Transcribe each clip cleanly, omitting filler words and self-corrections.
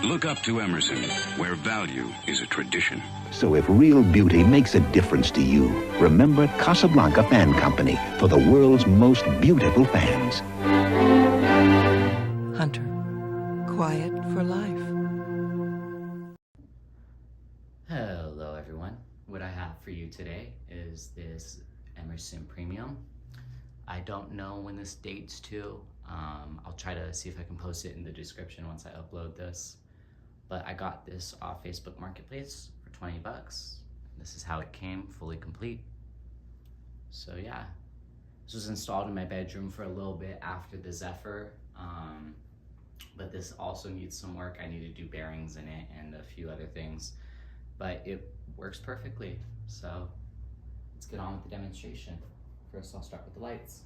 Look up to Emerson, where value is a tradition. So if real beauty makes a difference to you, remember Casablanca Fan Company for the world's most beautiful fans. Hunter, quiet for life. Hello everyone. What I have for you today is this Emerson Premium. I don't know when this dates to. I'll try to see if I can post it in the description once I upload this. But I got this off Facebook Marketplace for 20 bucks. This is how it came, fully complete. So yeah, this was installed in my bedroom for a little bit after the Zephyr. But this also needs some work. I need to do bearings in it and a few other things, but it works perfectly. So let's get on with the demonstration. First, I'll start with the lights.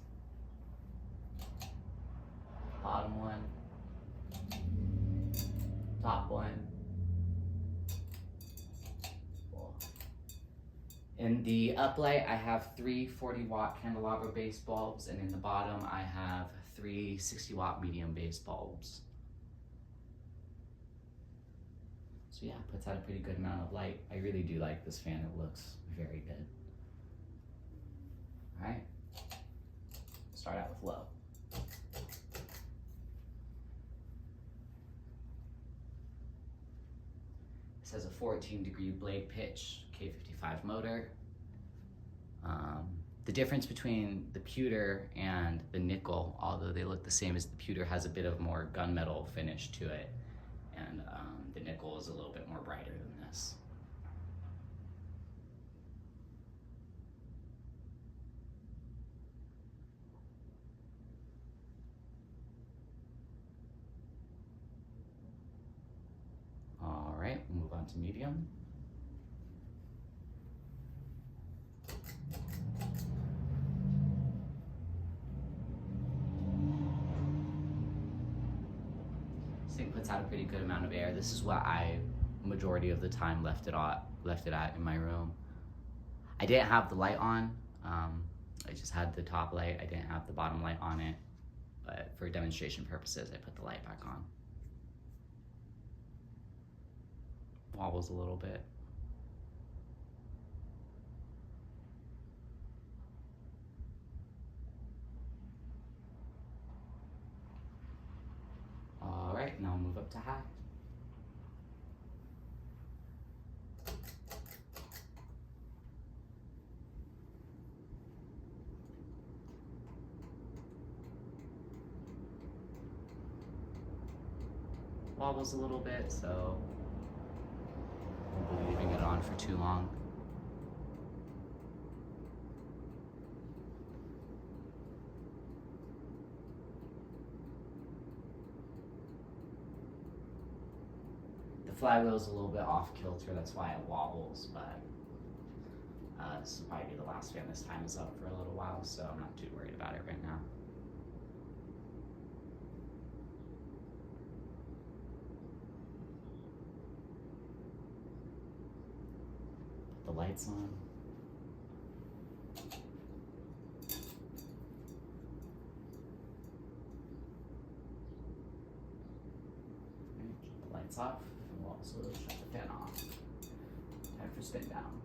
Bottom one, top one. Cool. In the uplight, I have three 40-watt candelabra base bulbs, and in the bottom, I have three 60-watt medium base bulbs. So yeah, it puts out a pretty good amount of light. I really do like this fan. It looks very good. All right, start out with low. This has a 14-degree blade pitch, K55 motor. The difference between the pewter and the nickel, although they look the same, is the pewter has a bit of more gunmetal finish to it, and the nickel is a little bit more brighter than this. All right, we'll move on to medium. This thing puts out a pretty good amount of air. This is what I, majority of the time, left it at in my room. I didn't have the light on. I just had the top light. I didn't have the bottom light on it, but for demonstration purposes, I put the light back on. Wobbles a little bit. All right, now I'll move up to high. Wobbles a little bit, so won't be leaving it on for too long. The flywheel is a little bit off kilter, that's why it wobbles, but this will probably be the last fan this time is up for a little while, so I'm not too worried about it right now. The lights on. Keep the lights off, and we'll also shut the fan off. Time for spin down.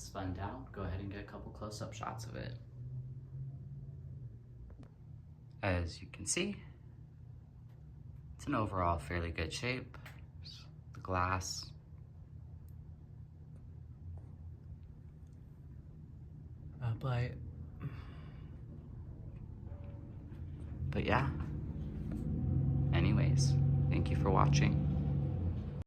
spun down, go ahead and get a couple close-up shots of it. As you can see, it's an overall fairly good shape. The glass. But yeah, anyways, thank you for watching.